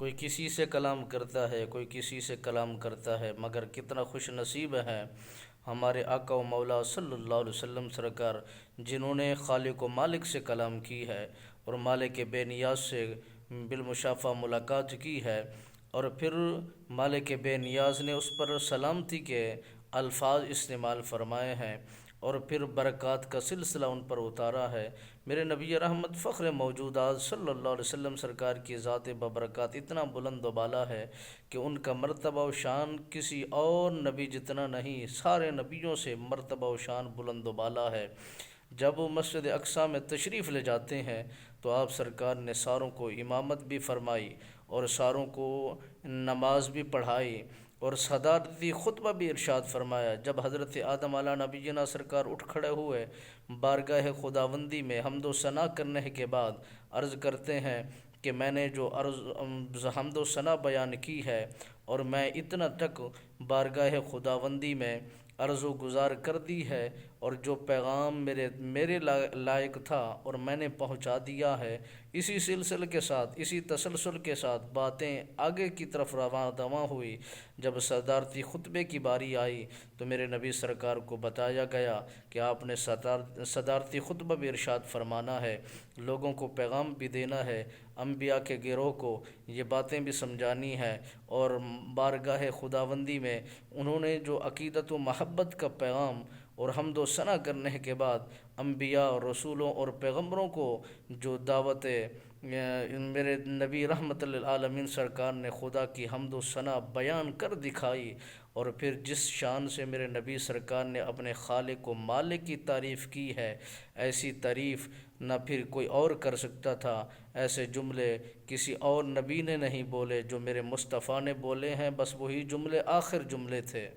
کوئی کسی سے کلام کرتا ہے، کوئی کسی سے کلام کرتا ہے، مگر کتنا خوش نصیب ہے ہمارے آقا و مولا صلی اللہ علیہ وسلم سرکار، جنہوں نے خالق و مالک سے کلام کی ہے اور مالک بے نیاز سے بالمشافہ ملاقات کی ہے، اور پھر مالک بے نیاز نے اس پر سلامتی کے الفاظ استعمال فرمائے ہیں اور پھر برکات کا سلسلہ ان پر اتارا ہے۔ میرے نبی رحمت فخر موجودات صلی اللہ علیہ وسلم سرکار کی ذات ببرکات اتنا بلند و بالا ہے کہ ان کا مرتبہ و شان کسی اور نبی جتنا نہیں، سارے نبیوں سے مرتبہ و شان بلند و بالا ہے۔ جب وہ مسجد اقصیٰ میں تشریف لے جاتے ہیں تو آپ سرکار نے ساروں کو امامت بھی فرمائی اور ساروں کو نماز بھی پڑھائی اور صدارتی خطبہ بھی ارشاد فرمایا۔ جب حضرت آدم علیہ نبینا سرکار اٹھ کھڑے ہوئے، بارگاہ خداوندی میں حمد و ثنا کرنے کے بعد عرض کرتے ہیں کہ میں نے جو حمد و ثنا بیان کی ہے اور میں اتنا تک بارگاہ خداوندی میں عرض و گزار کر دی ہے، اور جو پیغام میرے لائق تھا اور میں نے پہنچا دیا ہے، اسی سلسلے کے ساتھ، اسی تسلسل کے ساتھ باتیں آگے کی طرف رواں دواں ہوئی۔ جب صدارتی خطبے کی باری آئی تو میرے نبی سرکار کو بتایا گیا کہ آپ نے صدارتی خطبہ بھی ارشاد فرمانا ہے، لوگوں کو پیغام بھی دینا ہے، انبیاء کے گروہ کو یہ باتیں بھی سمجھانی ہے، اور بارگاہ خداوندی میں انہوں نے جو عقیدت و محبت کا پیغام اور حمد و ثنا کرنے کے بعد انبیاء اور رسولوں اور پیغمبروں کو جو دعوت میرے نبی رحمت للعالمین سرکار نے خدا کی حمد و ثنا بیان کر دکھائی، اور پھر جس شان سے میرے نبی سرکار نے اپنے خالق و مالک کی تعریف کی ہے، ایسی تعریف نہ پھر کوئی اور کر سکتا تھا۔ ایسے جملے کسی اور نبی نے نہیں بولے جو میرے مصطفیٰ نے بولے ہیں، بس وہی جملے آخر جملے تھے۔